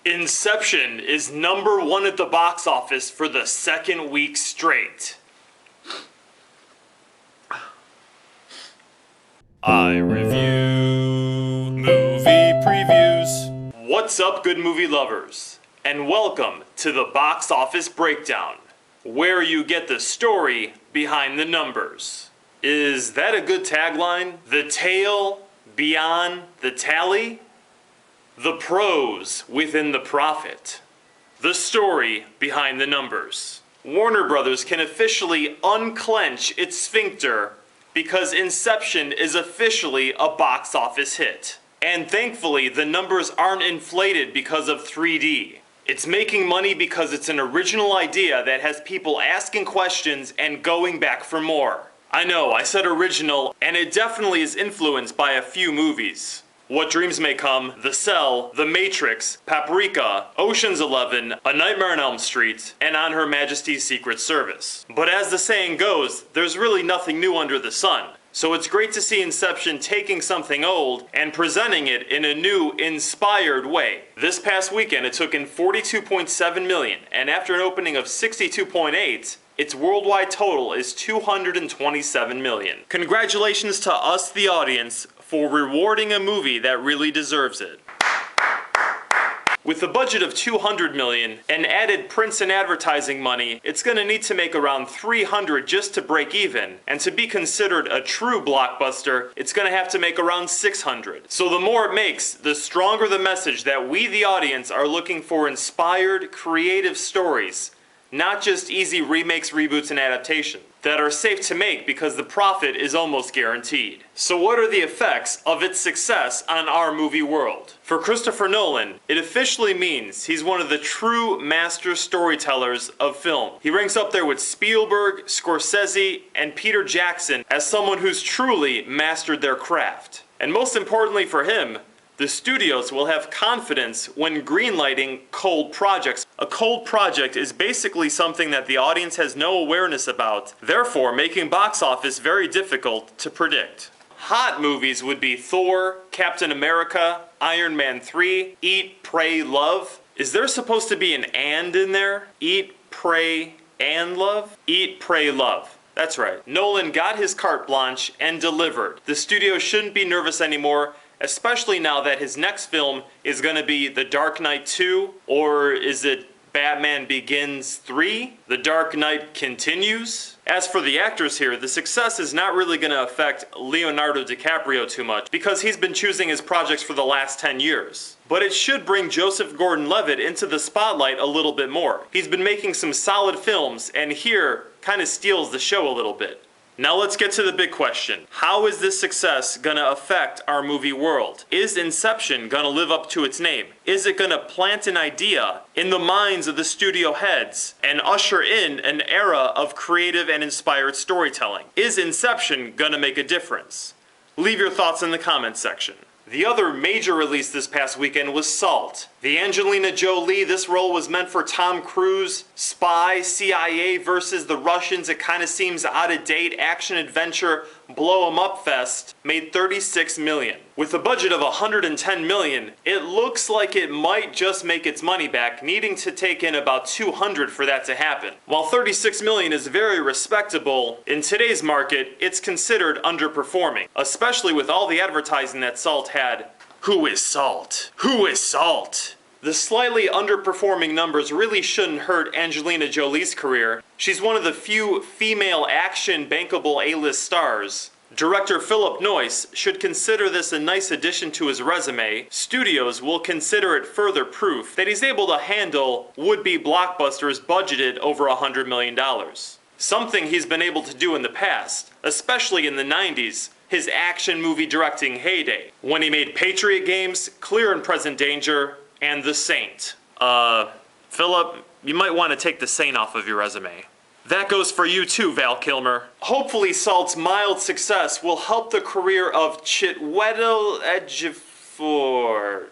Inception is #1 at the box office for the second week straight. I review movie previews. What's up, good movie lovers? And welcome to the Box Office Breakdown, where you get the story behind the numbers. Is that a good tagline? The tale beyond the tally? The pros within the profit. The story behind the numbers. Warner Brothers can officially unclench its sphincter because Inception is officially a box office hit. And thankfully, the numbers aren't inflated because of 3D. It's making money because it's an original idea that has people asking questions and going back for more. I know, I said original, and it definitely is influenced by a few movies. What Dreams May Come, The Cell, The Matrix, Paprika, Ocean's 11, A Nightmare on Elm Street, and On Her Majesty's Secret Service. But as the saying goes, there's really nothing new under the sun. So it's great to see Inception taking something old and presenting it in a new, inspired way. This past weekend it took in $42.7 million, and after an opening of $62.8, its worldwide total is $227 million. Congratulations to us, the audience, for rewarding a movie that really deserves it. With a budget of $200 million and added prints and advertising money, it's gonna need to make around $300 just to break even. And to be considered a true blockbuster, it's gonna have to make around $600. So the more it makes, the stronger the message that we, the audience, are looking for inspired, creative stories. Not just easy remakes, reboots, and adaptations that are safe to make because the profit is almost guaranteed. So what are the effects of its success on our movie world? For Christopher Nolan, it officially means he's one of the true master storytellers of film. He ranks up there with Spielberg, Scorsese, and Peter Jackson as someone who's truly mastered their craft. And most importantly for him, the studios will have confidence when greenlighting cold projects. A cold project is basically something that the audience has no awareness about, therefore making box office very difficult to predict. Hot movies would be Thor, Captain America, Iron Man 3, Eat, Pray, Love. Is there supposed to be an "and" in there? Eat, pray, and love? Eat, pray, love. That's right. Nolan got his carte blanche and delivered. The studio shouldn't be nervous anymore, especially now that his next film is going to be The Dark Knight 2, or is it Batman Begins 3? The Dark Knight Continues? As for the actors here, the success is not really going to affect Leonardo DiCaprio too much, because he's been choosing his projects for the last 10 years. But it should bring Joseph Gordon-Levitt into the spotlight a little bit more. He's been making some solid films, and here kind of steals the show a little bit. Now let's get to the big question. How is this success gonna affect our movie world? Is Inception gonna live up to its name? Is it gonna plant an idea in the minds of the studio heads and usher in an era of creative and inspired storytelling? Is Inception gonna make a difference? Leave your thoughts in the comments section. The other major release this past weekend was Salt. The Angelina Jolie, this role was meant for Tom Cruise, spy, CIA versus the Russians, it kinda seems out of date, action adventure, blow 'em up fest, made $36 million. With a budget of $110 million, it looks like it might just make its money back, needing to take in about $200 for that to happen. While $36 million is very respectable, in today's market, it's considered underperforming, especially with all the advertising that Salt had. Who is Salt? Who is Salt? The slightly underperforming numbers really shouldn't hurt Angelina Jolie's career. She's one of the few female action bankable A-list stars. Director Philip Noyce should consider this a nice addition to his resume. Studios will consider it further proof that he's able to handle would-be blockbusters budgeted over $100 million. Something he's been able to do in the past, especially in the 90s, his action movie directing heyday, when he made Patriot Games, Clear and Present Danger, and The Saint. Philip, you might want to take The Saint off of your resume. That goes for you too, Val Kilmer. Hopefully Salt's mild success will help the career of Chiwetel Ejiofor.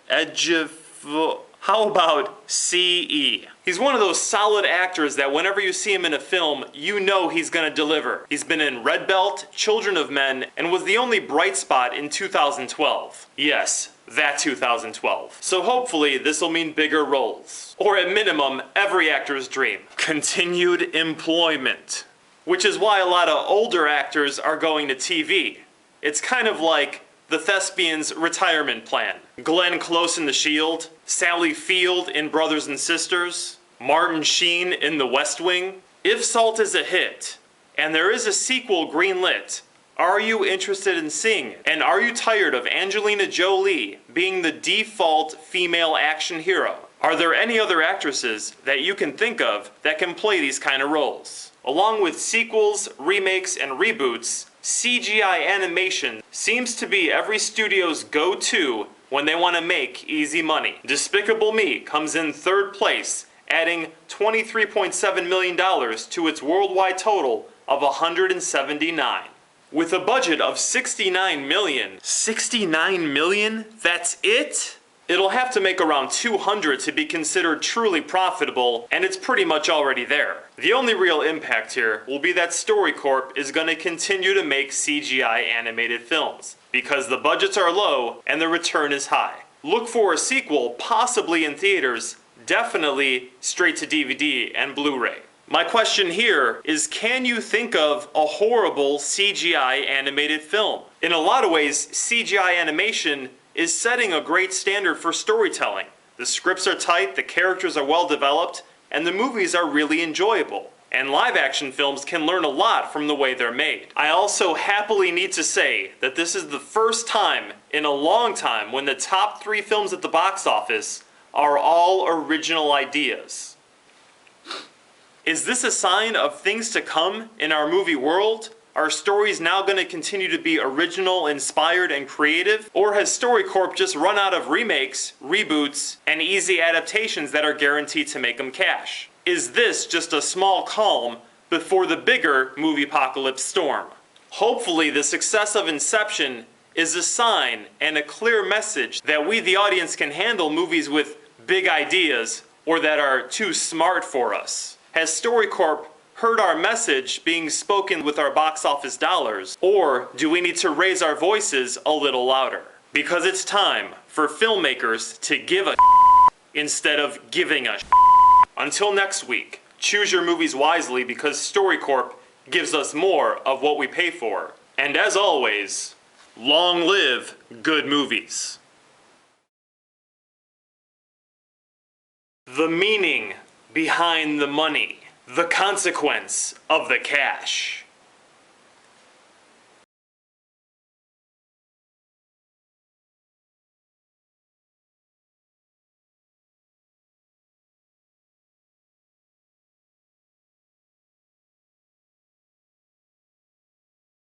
Ejiofor? How about CE? He's one of those solid actors that whenever you see him in a film, you know he's gonna deliver. He's been in Red Belt, Children of Men, and was the only bright spot in 2012. Yes, that 2012. So hopefully this will mean bigger roles. Or at minimum, every actor's dream. Continued employment. Which is why a lot of older actors are going to TV. It's kind of like the Thespian's retirement plan. Glenn Close in The Shield, Sally Field in Brothers and Sisters, Martin Sheen in The West Wing. If Salt is a hit, and there is a sequel greenlit, are you interested in seeing it? And are you tired of Angelina Jolie being the default female action hero? Are there any other actresses that you can think of that can play these kind of roles? Along with sequels, remakes, and reboots, CGI animation seems to be every studio's go-to when they want to make easy money. Despicable Me comes in third place, adding $23.7 million to its worldwide total of $179. With a budget of $69 million. $69 million? That's it? It'll have to make around 200 to be considered truly profitable, and it's pretty much already there. The only real impact here will be that Story Corp is going to continue to make CGI animated films, because the budgets are low and the return is high. Look for a sequel, possibly in theaters, definitely straight to DVD and Blu-ray. My question here is, can you think of a horrible CGI animated film? In a lot of ways, CGI animation is setting a great standard for storytelling. The scripts are tight, the characters are well developed, and the movies are really enjoyable. And live action films can learn a lot from the way they're made. I also happily need to say that this is the first time in a long time when the top 3 films at the box office are all original ideas. Is this a sign of things to come in our movie world? Are stories now going to continue to be original, inspired, and creative? Or has Story Corp just run out of remakes, reboots, and easy adaptations that are guaranteed to make them cash? Is this just a small calm before the bigger movie-apocalypse storm? Hopefully the success of Inception is a sign and a clear message that we, the audience, can handle movies with big ideas or that are too smart for us. Has Story Corp heard our message being spoken with our box office dollars? Or do we need to raise our voices a little louder? Because it's time for filmmakers to give a instead of giving a. Until next week, choose your movies wisely because Story Corp gives us more of what we pay for. And as always, long live good movies. The meaning behind the money. The consequence of the cash.